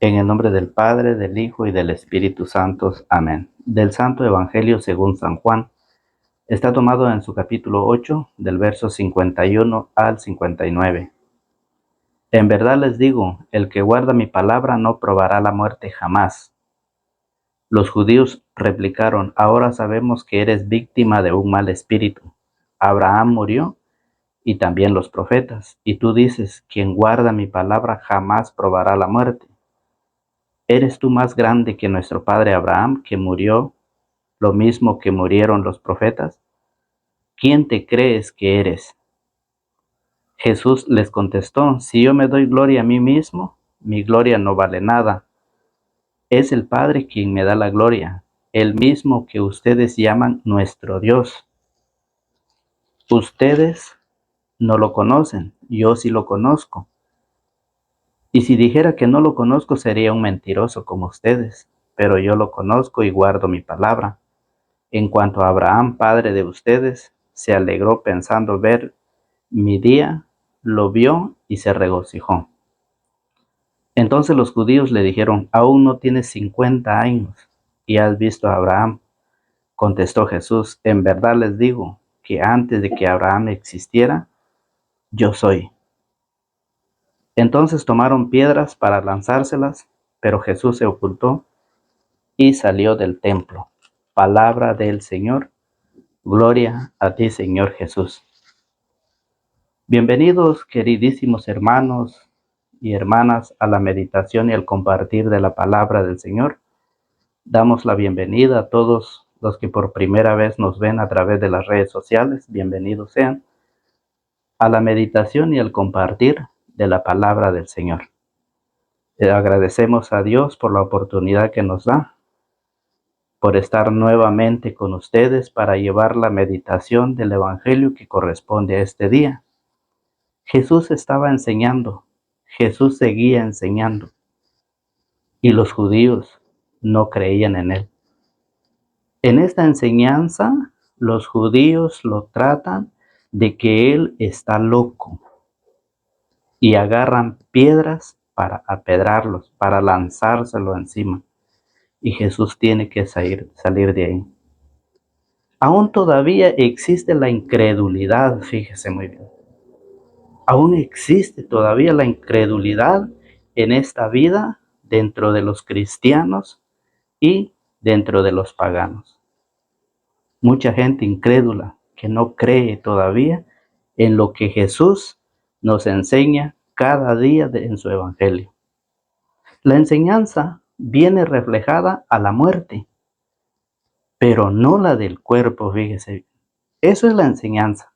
En el nombre del Padre, del Hijo y del Espíritu Santo. Amén. Del Santo Evangelio según San Juan. Está tomado en su capítulo 8, del verso 51 al 59. En verdad les digo, el que guarda mi palabra no probará la muerte jamás. Los judíos replicaron, ahora sabemos que eres víctima de un mal espíritu. Abraham murió y también los profetas. Y tú dices, quien guarda mi palabra jamás probará la muerte. ¿Eres tú más grande que nuestro padre Abraham, que murió lo mismo que murieron los profetas? ¿Quién te crees que eres? Jesús les contestó, si yo me doy gloria a mí mismo, mi gloria no vale nada. Es el Padre quien me da la gloria, el mismo que ustedes llaman nuestro Dios. Ustedes no lo conocen, yo sí lo conozco. Y si dijera que no lo conozco, sería un mentiroso como ustedes, pero yo lo conozco y guardo mi palabra. En cuanto a Abraham, padre de ustedes, se alegró pensando ver mi día, lo vio y se regocijó. Entonces los judíos le dijeron, aún no tienes 50 años y has visto a Abraham. Contestó Jesús, en verdad les digo que antes de que Abraham existiera, yo soy. Entonces tomaron piedras para lanzárselas, pero Jesús se ocultó y salió del templo. Palabra del Señor. Gloria a ti, Señor Jesús. Bienvenidos, queridísimos hermanos y hermanas, a la meditación y al compartir de la palabra del Señor. Damos la bienvenida a todos los que por primera vez nos ven a través de las redes sociales. Bienvenidos sean a la meditación y al compartir de la palabra del Señor. Agradecemos a Dios por la oportunidad que nos da, por estar nuevamente con ustedes para llevar la meditación del Evangelio que corresponde a este día. Jesús estaba enseñando, Jesús seguía enseñando, y los judíos no creían en él. En esta enseñanza, los judíos lo tratan de que él está loco y agarran piedras para apedrarlos, para lanzárselo encima. Y Jesús tiene que salir de ahí. Aún todavía existe la incredulidad, fíjese muy bien. Aún existe todavía la incredulidad en esta vida dentro de los cristianos y dentro de los paganos. Mucha gente incrédula que no cree todavía en lo que Jesús nos enseña cada día en su evangelio. La enseñanza viene reflejada a la muerte, pero no la del cuerpo, fíjese. Eso es la enseñanza.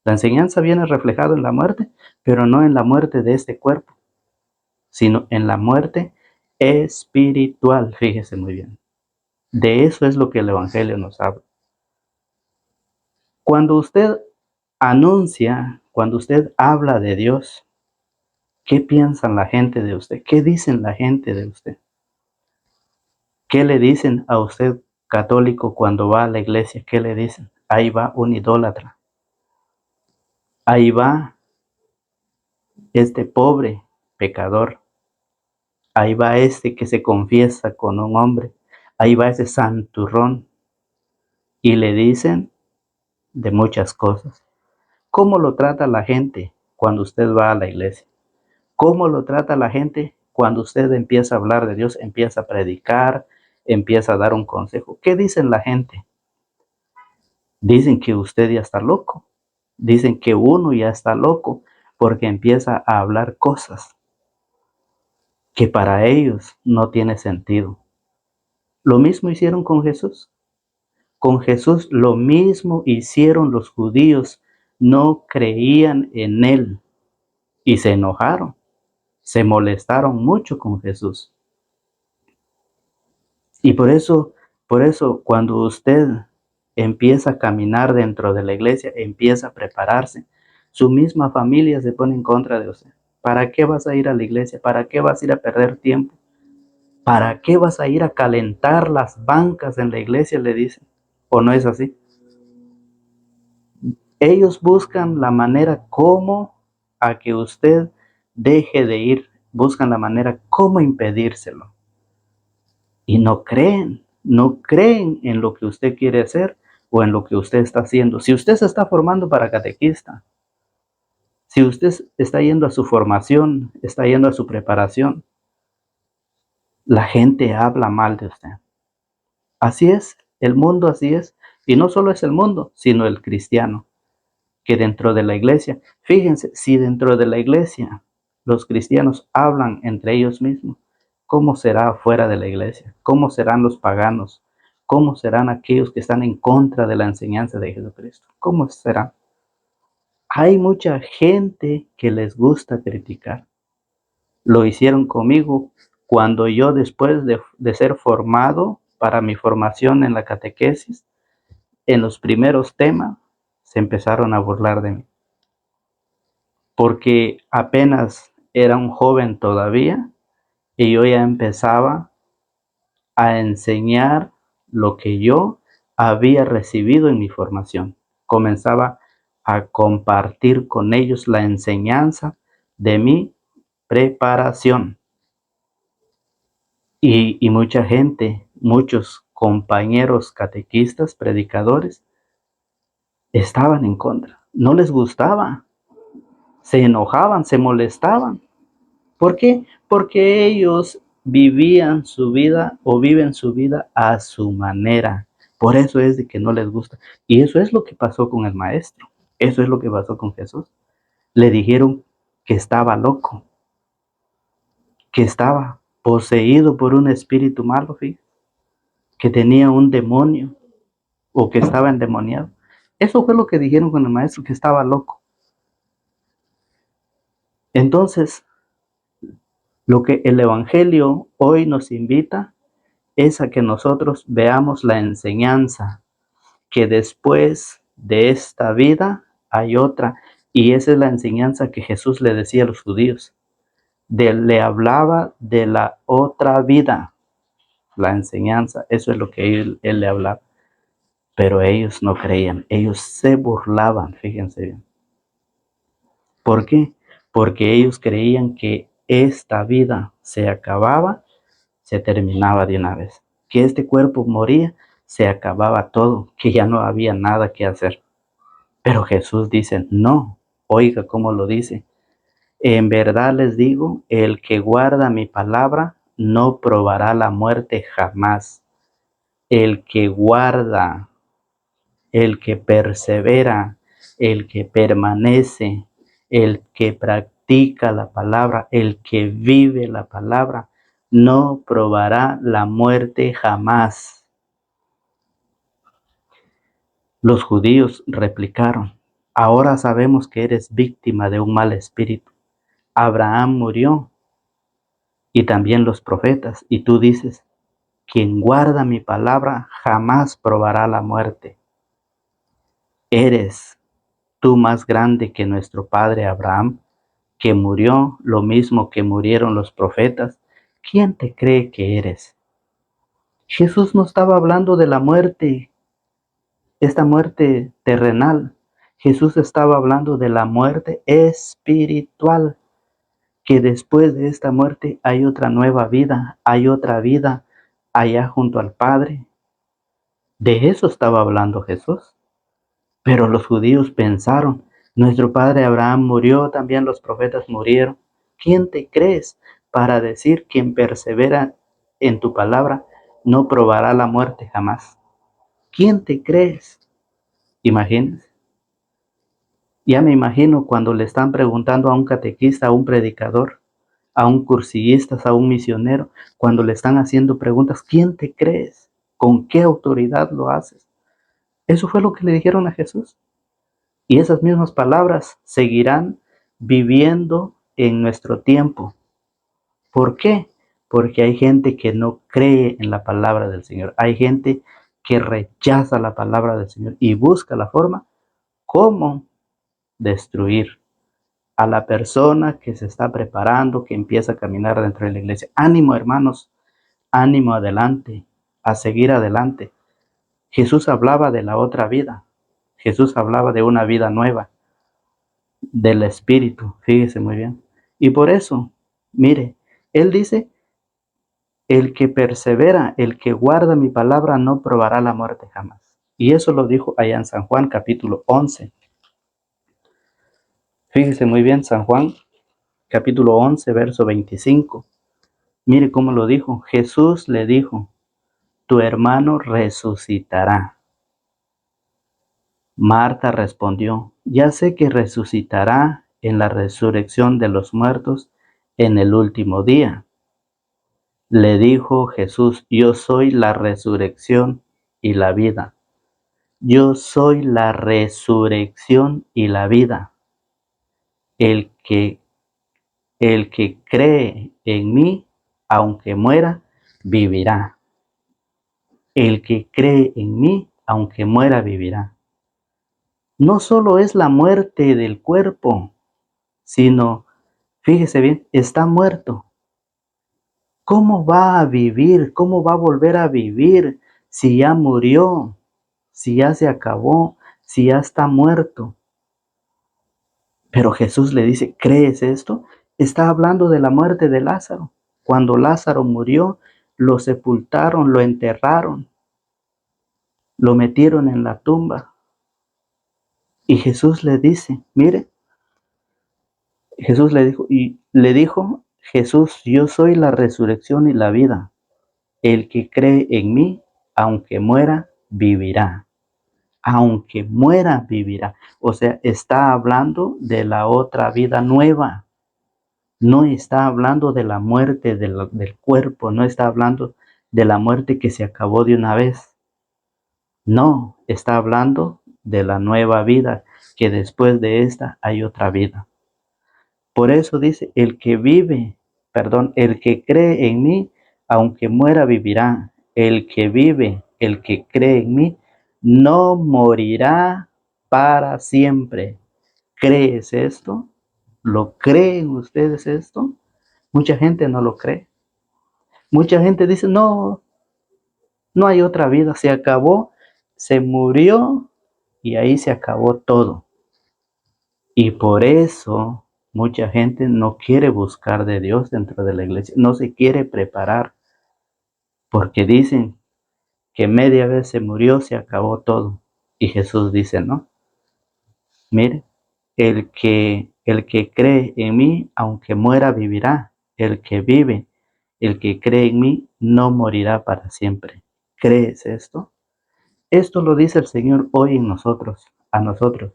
La enseñanza viene reflejada en la muerte, pero no en la muerte de este cuerpo, sino en la muerte espiritual, fíjese muy bien. De eso es lo que el Evangelio nos habla. Cuando usted anuncia, cuando usted habla de Dios, ¿qué piensan la gente de usted? ¿Qué dicen la gente de usted? ¿Qué le dicen a usted, católico, cuando va a la iglesia? ¿Qué le dicen? Ahí va un idólatra. Ahí va este pobre pecador. Ahí va este que se confiesa con un hombre. Ahí va ese santurrón. Y le dicen de muchas cosas. ¿Cómo lo trata la gente cuando usted va a la iglesia? ¿Cómo lo trata la gente cuando usted empieza a hablar de Dios, empieza a predicar, empieza a dar un consejo? ¿Qué dicen la gente? Dicen que usted ya está loco. Dicen que uno ya está loco porque empieza a hablar cosas que para ellos no tiene sentido. Lo mismo hicieron con Jesús. Con Jesús lo mismo hicieron los judíos. No creían en él y se enojaron. Se molestaron mucho con Jesús. Y por eso cuando usted empieza a caminar dentro de la iglesia, empieza a prepararse, su misma familia se pone en contra de usted. ¿Para qué vas a ir a la iglesia? ¿Para qué vas a ir a perder tiempo? ¿Para qué vas a ir a calentar las bancas en la iglesia? Le dicen. ¿O no es así? Ellos buscan la manera como a que usted deje de ir buscan la manera cómo impedírselo. Y no creen en lo que usted quiere hacer o en lo que usted está haciendo. Si usted se está formando para catequista, si usted está yendo a su formación, está yendo a su preparación, la gente habla mal de usted. Así es, el mundo así es. Y no solo es el mundo, sino el cristiano, que dentro de la iglesia, fíjense, si dentro de la iglesia los cristianos hablan entre ellos mismos, ¿cómo será fuera de la iglesia? ¿Cómo serán los paganos? ¿Cómo serán aquellos que están en contra de la enseñanza de Jesucristo? ¿Cómo será? Hay mucha gente que les gusta criticar. Lo hicieron conmigo cuando yo, después de ser formado para mi formación en la catequesis, en los primeros temas se empezaron a burlar de mí, porque apenas era un joven todavía y yo ya empezaba a enseñar lo que yo había recibido en mi formación. Comenzaba a compartir con ellos la enseñanza de mi preparación. Y mucha gente, muchos compañeros catequistas, predicadores, estaban en contra. No les gustaba, se enojaban, se molestaban. ¿Por qué? Porque ellos vivían su vida o viven su vida a su manera. Por eso es de que no les gusta. Y eso es lo que pasó con el maestro. Eso es lo que pasó con Jesús. Le dijeron que estaba loco, que estaba poseído por un espíritu malo, ¿sí? Que tenía un demonio o que estaba endemoniado. Eso fue lo que dijeron con el maestro, que estaba loco. Entonces, lo que el Evangelio hoy nos invita es a que nosotros veamos la enseñanza, que después de esta vida hay otra, y esa es la enseñanza que Jesús le decía a los judíos. Le hablaba de la otra vida, la enseñanza, eso es lo que él le hablaba. Pero ellos no creían, ellos se burlaban, fíjense bien. ¿Por qué? Porque ellos creían que esta vida se acababa, se terminaba de una vez. Que este cuerpo moría, se acababa todo, que ya no había nada que hacer. Pero Jesús dice, no, oiga cómo lo dice. En verdad les digo, el que guarda mi palabra no probará la muerte jamás. El que guarda, el que persevera, el que permanece, el que practica la palabra, el que vive la palabra, no probará la muerte jamás. Los judíos replicaron, ahora sabemos que eres víctima de un mal espíritu. Abraham murió y también los profetas, y tú dices, quien guarda mi palabra jamás probará la muerte. ¿Eres tú más grande que nuestro padre Abraham, que murió lo mismo que murieron los profetas? ¿Quién te cree que eres? Jesús no estaba hablando de la muerte, esta muerte terrenal. Jesús estaba hablando de la muerte espiritual, que después de esta muerte hay otra nueva vida, hay otra vida allá junto al Padre. De eso estaba hablando Jesús. Pero los judíos pensaron, nuestro padre Abraham murió, también los profetas murieron. ¿Quién te crees para decir quien persevera en tu palabra no probará la muerte jamás? ¿Quién te crees? Imagínense. Ya me imagino cuando le están preguntando a un catequista, a un predicador, a un cursillista, a un misionero, cuando le están haciendo preguntas, ¿quién te crees? ¿Con qué autoridad lo haces? Eso fue lo que le dijeron a Jesús. Y esas mismas palabras seguirán viviendo en nuestro tiempo. ¿Por qué? Porque hay gente que no cree en la palabra del Señor. Hay gente que rechaza la palabra del Señor y busca la forma cómo destruir a la persona que se está preparando, que empieza a caminar dentro de la iglesia. Ánimo, hermanos, ánimo adelante, a seguir adelante. Jesús hablaba de la otra vida. Jesús hablaba de una vida nueva, del Espíritu, fíjese muy bien. Y por eso Mire, él dice, el que persevera, el que guarda mi palabra, no probará la muerte jamás. Y eso lo dijo allá en San Juan capítulo 11. Fíjese muy bien, San Juan capítulo 11, verso 25. Mire cómo lo dijo. Jesús le dijo, tu hermano resucitará. Marta respondió, ya sé que resucitará en la resurrección de los muertos en el último día. Le dijo Jesús, yo soy la resurrección y la vida. Yo soy la resurrección y la vida. El que, el que cree en mí, aunque muera, vivirá. El que cree en mí, aunque muera, vivirá. No solo es la muerte del cuerpo, sino, fíjese bien, está muerto. ¿Cómo va a vivir? ¿Cómo va a volver a vivir si ya murió? Si ya se acabó, si ya está muerto. Pero Jesús le dice, ¿crees esto? Está hablando de la muerte de Lázaro. Cuando Lázaro murió, lo sepultaron, lo enterraron, lo metieron en la tumba. Y Jesús le dice, mire, Jesús le dijo, Jesús, yo soy la resurrección y la vida. El que cree en mí, aunque muera, vivirá. Aunque muera, vivirá. O sea, está hablando de la otra vida nueva. No está hablando de la muerte del cuerpo, no está hablando de la muerte que se acabó de una vez. No, está hablando de la nueva vida, que después de esta hay otra vida. Por eso dice, el que cree en mí, aunque muera, vivirá. El que vive, el que cree en mí, no morirá para siempre. ¿Crees esto? ¿Lo creen ustedes esto? Mucha gente no lo cree. Mucha gente dice, no, no hay otra vida, se acabó, se murió y ahí se acabó todo. Y por eso mucha gente no quiere buscar de Dios dentro de la iglesia, no se quiere preparar, porque dicen que media vez se murió, se acabó todo. Y Jesús dice, no, mire, el que cree en mí, aunque muera, vivirá. El que vive, el que cree en mí, no morirá para siempre. ¿Crees esto? Esto lo dice el Señor hoy en nosotros, a nosotros.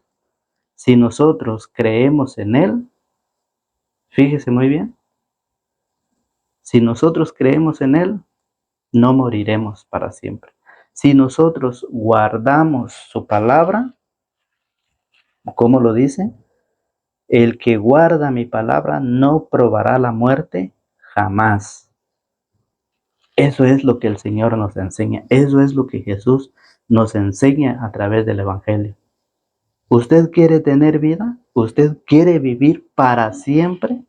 Si nosotros creemos en Él, fíjese muy bien, si nosotros creemos en Él, no moriremos para siempre. Si nosotros guardamos su palabra, ¿cómo lo dice? El que guarda mi palabra no probará la muerte jamás. Eso es lo que el Señor nos enseña. Eso es lo que Jesús nos enseña a través del Evangelio. ¿Usted quiere tener vida? ¿Usted quiere vivir para siempre?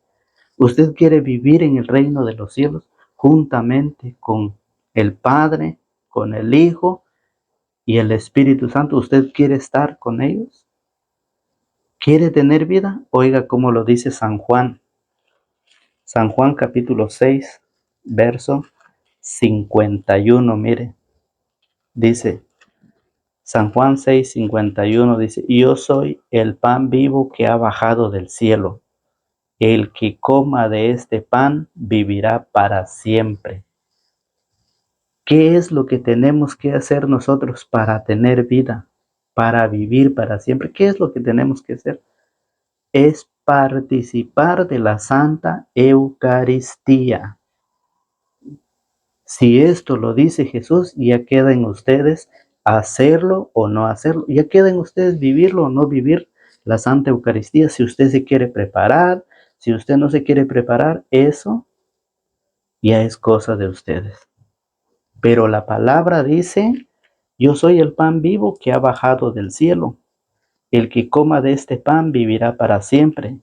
¿Usted quiere vivir en el reino de los cielos juntamente con el Padre, con el Hijo y el Espíritu Santo? ¿Usted quiere estar con ellos? ¿Quiere tener vida? Oiga cómo lo dice San Juan. San Juan capítulo 6, verso 51, mire. Dice, San Juan 6, 51 dice, yo soy el pan vivo que ha bajado del cielo. El que coma de este pan vivirá para siempre. ¿Qué es lo que tenemos que hacer nosotros para tener vida, para vivir para siempre? ¿Qué es lo que tenemos que hacer? Es participar de la Santa Eucaristía. Si esto lo dice Jesús, ya queda en ustedes hacerlo o no hacerlo. Ya queda en ustedes vivirlo o no vivir la Santa Eucaristía. Si usted se quiere preparar, si usted no se quiere preparar, eso ya es cosa de ustedes. Pero la palabra dice, yo soy el pan vivo que ha bajado del cielo. El que coma de este pan vivirá para siempre.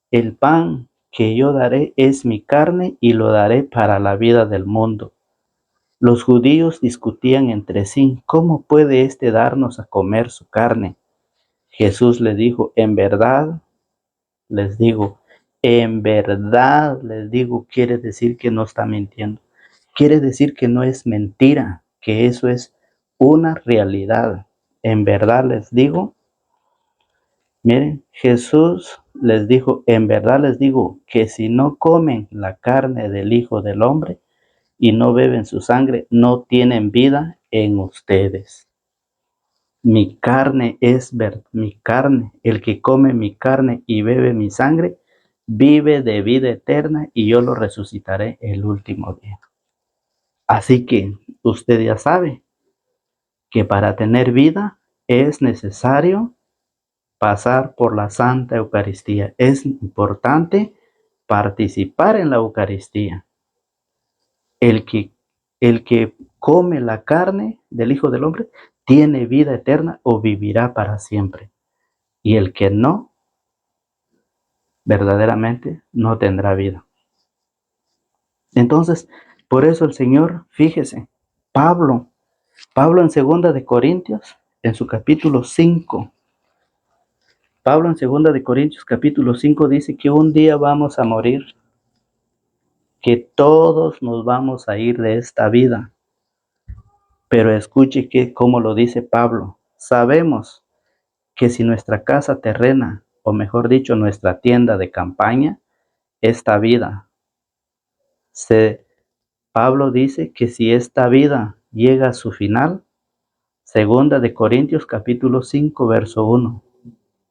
El pan que yo daré es mi carne y lo daré para la vida del mundo. Los judíos discutían entre sí, ¿cómo puede éste darnos a comer su carne? Jesús le dijo, en verdad les digo, En verdad les digo, quiere decir que no está mintiendo. Quiere decir que no es mentira, que eso es una realidad. En verdad les digo, miren, Jesús les dijo, en verdad les digo que si no comen la carne del Hijo del Hombre y no beben su sangre, no tienen vida en ustedes. Mi carne es mi carne. El que come mi carne y bebe mi sangre, vive de vida eterna y yo lo resucitaré el último día. Así que usted ya sabe que para tener vida es necesario pasar por la Santa Eucaristía. Es importante participar en la Eucaristía. El que, el que come la carne del Hijo del Hombre tiene vida eterna o vivirá para siempre. Y el que no, verdaderamente no tendrá vida. Entonces, por eso el Señor, fíjese, Pablo en 2 en su capítulo 5, Pablo en 2 capítulo 5 dice que un día vamos a morir, que todos nos vamos a ir de esta vida. Pero escuche que como lo dice Pablo, sabemos que si nuestra casa terrena, o mejor dicho, nuestra tienda de campaña, esta vida, Pablo dice que si esta vida llega a su final, 2 capítulo 5, verso 1.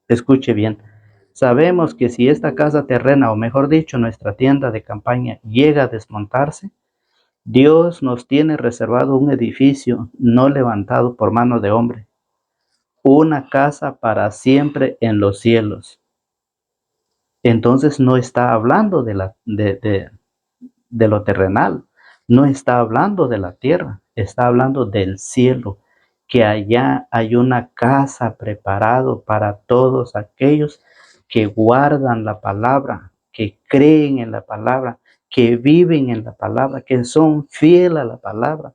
Escuche bien. Sabemos que si esta casa terrena, o mejor dicho, nuestra tienda de campaña llega a desmontarse, Dios nos tiene reservado un edificio no levantado por mano de hombre, una casa para siempre en los cielos. Entonces no está hablando de lo terrenal, no está hablando de la tierra, está hablando del cielo, que allá hay una casa preparado para todos aquellos que guardan la palabra, que creen en la palabra, que viven en la palabra, que son fieles a la palabra.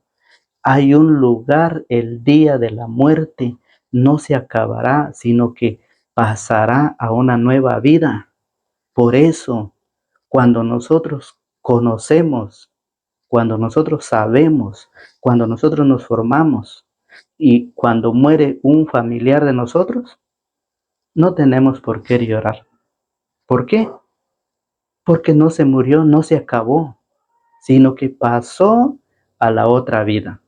Hay un lugar, el día de la muerte no se acabará, sino que pasará a una nueva vida. Por eso, cuando nosotros conocemos, cuando nosotros sabemos, cuando nosotros nos formamos y cuando muere un familiar de nosotros, no tenemos por qué llorar. ¿Por qué? Porque no se murió, no se acabó, sino que pasó a la otra vida.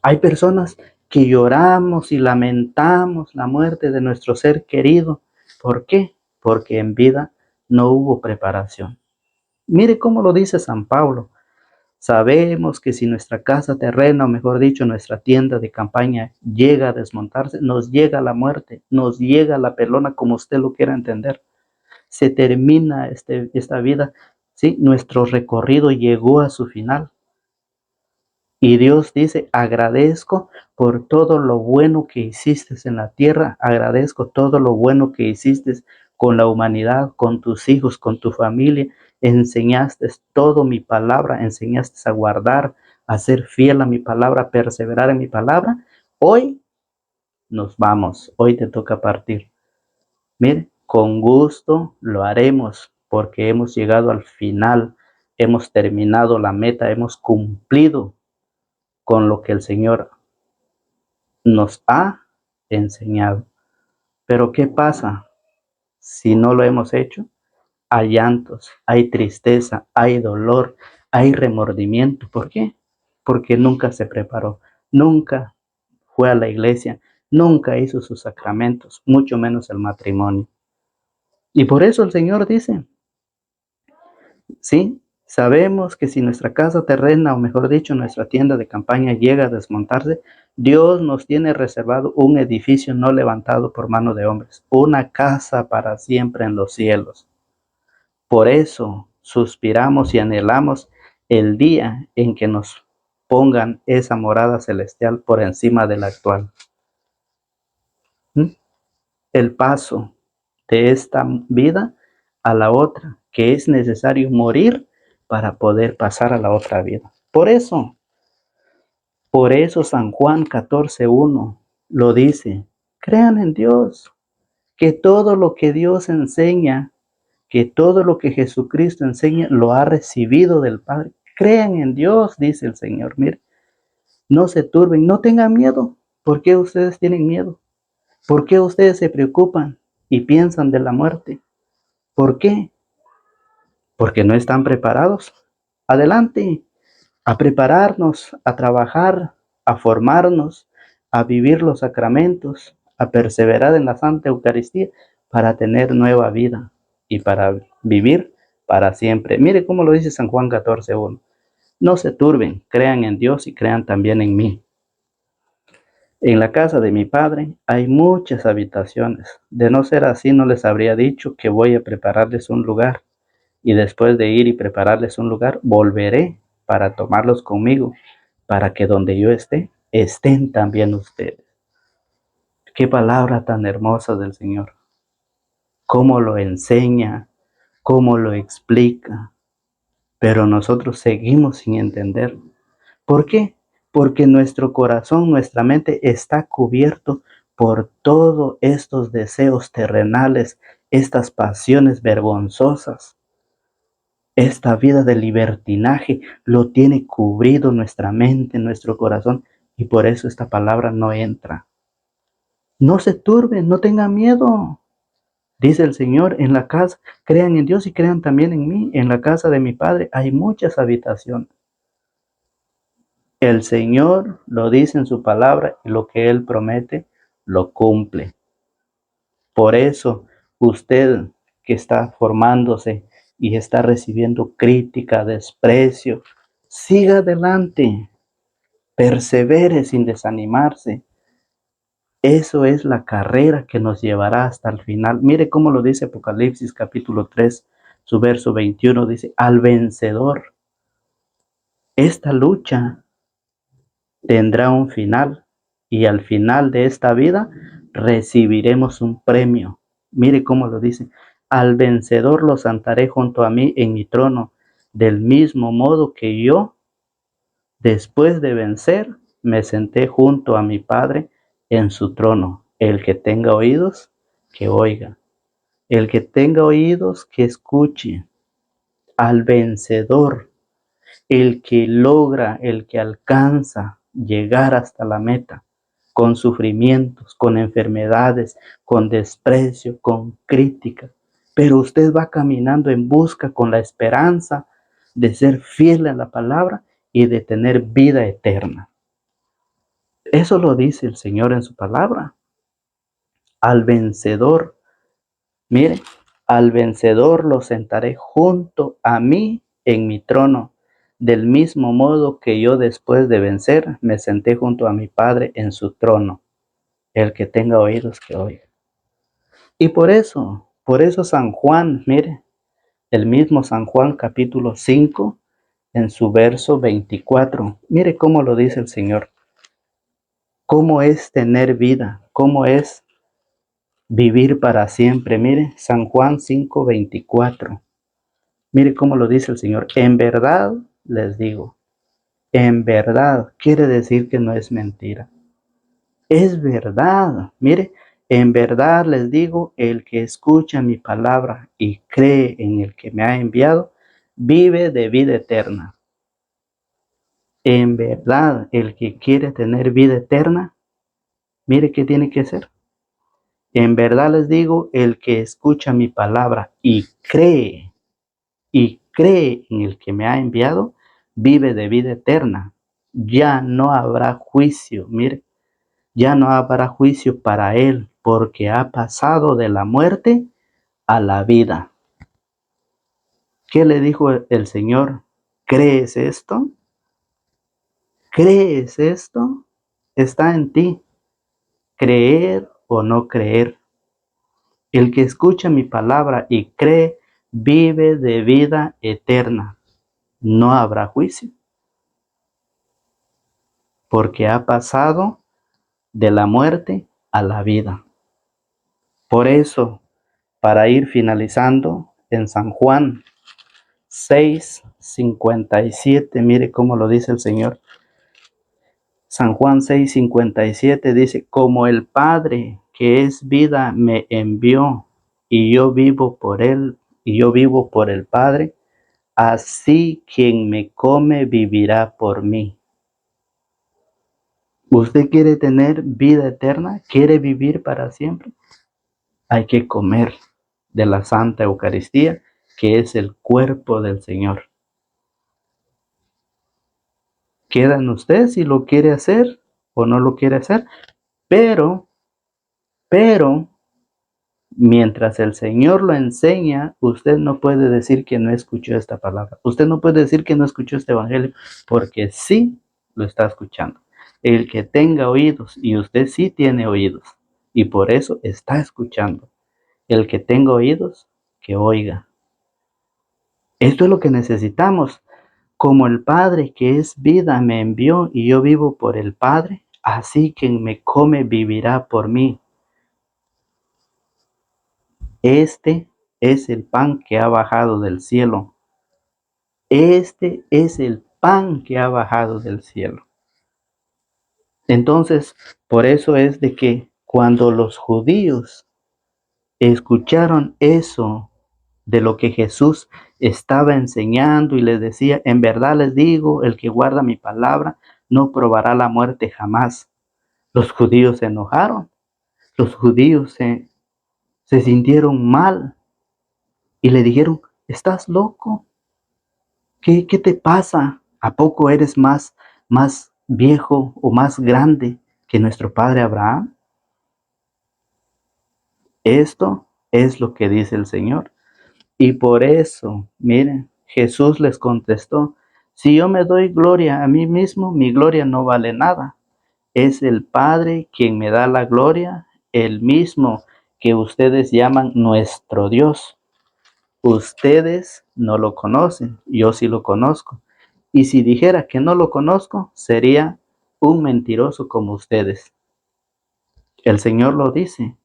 Hay personas que lloramos y lamentamos la muerte de nuestro ser querido. ¿Por qué? Porque en vida no hubo preparación. Mire cómo lo dice San Pablo. Sabemos que si nuestra casa terrena, o mejor dicho, nuestra tienda de campaña llega a desmontarse, nos llega la muerte, nos llega la pelona, como usted lo quiera entender. Se termina esta vida, ¿sí? Nuestro recorrido llegó a su final. Y Dios dice, agradezco por todo lo bueno que hiciste en la tierra, agradezco todo lo bueno que hiciste con la humanidad, con tus hijos, con tu familia, enseñaste todo mi palabra, enseñaste a guardar, a ser fiel a mi palabra, a perseverar en mi palabra. Hoy nos vamos, hoy te toca partir. Mire, con gusto lo haremos porque hemos llegado al final, hemos terminado la meta, hemos cumplido con lo que el Señor nos ha enseñado. Pero ¿qué pasa si no lo hemos hecho? Hay llantos, hay tristeza, hay dolor, hay remordimiento. ¿Por qué? Porque nunca se preparó, nunca fue a la iglesia, nunca hizo sus sacramentos, mucho menos el matrimonio. Y por eso el Señor dice, ¿sí? Sabemos que si nuestra casa terrena, o mejor dicho, nuestra tienda de campaña llega a desmontarse, Dios nos tiene reservado un edificio no levantado por mano de hombres, una casa para siempre en los cielos. Por eso suspiramos y anhelamos el día en que nos pongan esa morada celestial por encima de la actual. El paso de esta vida a la otra, que es necesario morir para poder pasar a la otra vida. Por eso San Juan 14:1 lo dice, crean en Dios, que todo lo que Dios enseña que todo lo que Jesucristo enseña lo ha recibido del Padre. Crean en Dios, dice el Señor. Mire, no se turben, no tengan miedo. ¿Por qué ustedes tienen miedo? ¿Por qué ustedes se preocupan y piensan de la muerte? ¿Por qué? Porque no están preparados. Adelante, a prepararnos, a trabajar, a formarnos, a vivir los sacramentos, a perseverar en la Santa Eucaristía para tener nueva vida y para vivir para siempre. Mire cómo lo dice San Juan 14:1. No se turben, crean en Dios y crean también en mí. En la casa de mi Padre hay muchas habitaciones. De no ser así, no les habría dicho que voy a prepararles un lugar. Y después de ir y prepararles un lugar, volveré para tomarlos conmigo, para que donde yo esté, estén también ustedes. Qué palabra tan hermosa del Señor. Cómo lo enseña, cómo lo explica. Pero nosotros seguimos sin entender. ¿Por qué? Porque nuestro corazón, nuestra mente está cubierto por todos estos deseos terrenales, estas pasiones vergonzosas. Esta vida de libertinaje lo tiene cubrido nuestra mente, nuestro corazón, y por eso esta palabra no entra. No se turben, no tengan miedo. Dice el Señor, en la casa, crean en Dios y crean también en mí. En la casa de mi Padre hay muchas habitaciones. El Señor lo dice en su palabra y lo que Él promete lo cumple. Por eso, usted que está formándose y está recibiendo crítica, desprecio, siga adelante, persevere sin desanimarse. Eso es la carrera que nos llevará hasta el final. Mire cómo lo dice Apocalipsis capítulo 3, su verso 21, dice, al vencedor. Esta lucha tendrá un final y al final de esta vida recibiremos un premio. Mire cómo lo dice. Al vencedor lo sentaré junto a mí en mi trono, del mismo modo que yo, después de vencer, me senté junto a mi Padre en su trono. El que tenga oídos, que oiga. El que tenga oídos, que escuche. Al vencedor, el que logra, el que alcanza llegar hasta la meta, con sufrimientos, con enfermedades, con desprecio, con crítica. Pero usted va caminando en busca con la esperanza de ser fiel a la palabra y de tener vida eterna. Eso lo dice el Señor en su palabra. Al vencedor, mire, al vencedor lo sentaré junto a mí en mi trono, del mismo modo que yo después de vencer me senté junto a mi Padre en su trono. El que tenga oídos que oiga. Y por eso San Juan, mire, el mismo San Juan capítulo 5, en su verso 24, mire cómo lo dice el Señor. Cómo es tener vida, cómo es vivir para siempre. Mire, San Juan 5:24. Mire cómo lo dice el Señor. En verdad les digo, en verdad quiere decir que no es mentira. Es verdad. Mire, en verdad les digo, el que escucha mi palabra y cree en el que me ha enviado, vive de vida eterna. En verdad, el que quiere tener vida eterna, mire qué tiene que hacer. En verdad les digo, el que escucha mi palabra y cree en el que me ha enviado, vive de vida eterna. Ya no habrá juicio, mire, ya no habrá juicio para él, porque ha pasado de la muerte a la vida. ¿Qué le dijo el Señor? ¿Crees esto? ¿Crees esto? Está en ti, creer o no creer. El que escucha mi palabra y cree, vive de vida eterna. No habrá juicio, porque ha pasado de la muerte a la vida. Por eso, para ir finalizando, en San Juan 6:57, mire cómo lo dice el Señor. San Juan 6:57 dice, como el Padre que es vida me envió y yo vivo por él y yo vivo por el Padre, así quien me come vivirá por mí. ¿Usted quiere tener vida eterna? ¿Quiere vivir para siempre? Hay que comer de la Santa Eucaristía, que es el cuerpo del Señor. Queda en usted si lo quiere hacer o no lo quiere hacer, pero mientras el Señor lo enseña, usted no puede decir que no escuchó esta palabra. Usted no puede decir que no escuchó este evangelio, porque sí lo está escuchando. El que tenga oídos, y usted sí tiene oídos, y por eso está escuchando. El que tenga oídos, que oiga. Esto es lo que necesitamos. Como el Padre que es vida me envió y yo vivo por el Padre, así quien me come vivirá por mí. Este es el pan que ha bajado del cielo. Este es el pan que ha bajado del cielo. Entonces, por eso es de que cuando los judíos escucharon eso de lo que Jesús estaba enseñando y les decía, en verdad les digo, el que guarda mi palabra no probará la muerte jamás. Los judíos se enojaron, los judíos se sintieron mal y le dijeron, ¿estás loco? ¿Qué te pasa? ¿A poco eres más viejo o más grande que nuestro padre Abraham? Esto es lo que dice el Señor. Y por eso, miren, Jesús les contestó, si yo me doy gloria a mí mismo, mi gloria no vale nada. Es el Padre quien me da la gloria, el mismo que ustedes llaman nuestro Dios. Ustedes no lo conocen, yo sí lo conozco. Y si dijera que no lo conozco, sería un mentiroso como ustedes. El Señor lo dice.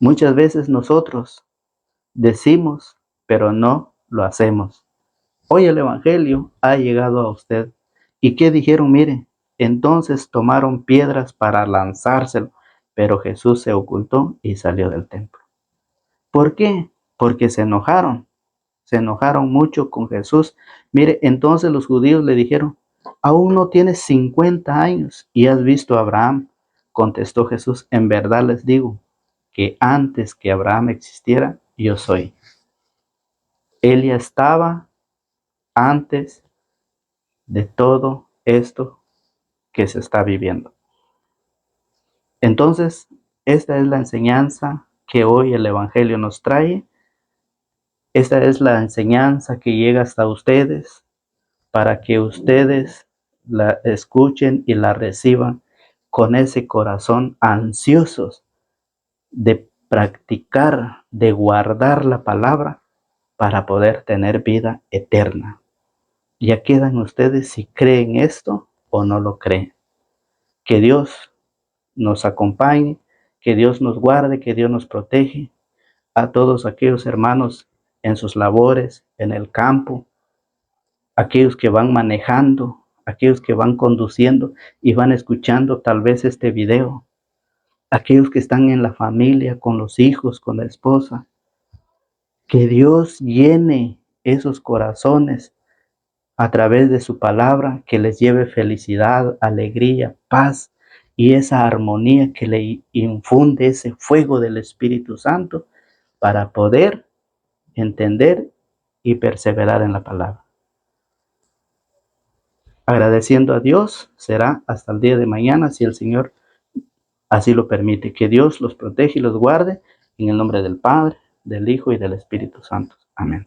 Muchas veces nosotros decimos, pero no lo hacemos. Hoy el Evangelio ha llegado a usted. ¿Y qué dijeron? Mire, entonces tomaron piedras para lanzárselo, pero Jesús se ocultó y salió del templo. ¿Por qué? Porque se enojaron mucho con Jesús. Mire, entonces los judíos le dijeron, aún no tienes 50 años y has visto a Abraham. Contestó Jesús, en verdad les digo que antes que Abraham existiera, yo soy. Él ya estaba antes de todo esto que se está viviendo. Entonces, esta es la enseñanza que hoy el Evangelio nos trae. Esta es la enseñanza que llega hasta ustedes para que ustedes la escuchen y la reciban con ese corazón ansiosos de practicar, de guardar la palabra para poder tener vida eterna. Ya quedan ustedes si creen esto o no lo creen. Que Dios nos acompañe, que Dios nos guarde, que Dios nos protege a todos aquellos hermanos en sus labores, en el campo, aquellos que van manejando, aquellos que van conduciendo y van escuchando tal vez este video, aquellos que están en la familia, con los hijos, con la esposa. Que Dios llene esos corazones a través de su palabra, que les lleve felicidad, alegría, paz y esa armonía que le infunde ese fuego del Espíritu Santo para poder entender y perseverar en la palabra. Agradeciendo a Dios, será hasta el día de mañana, si el Señor así lo permite. Que Dios los protege y los guarde, en el nombre del Padre, del Hijo y del Espíritu Santo. Amén.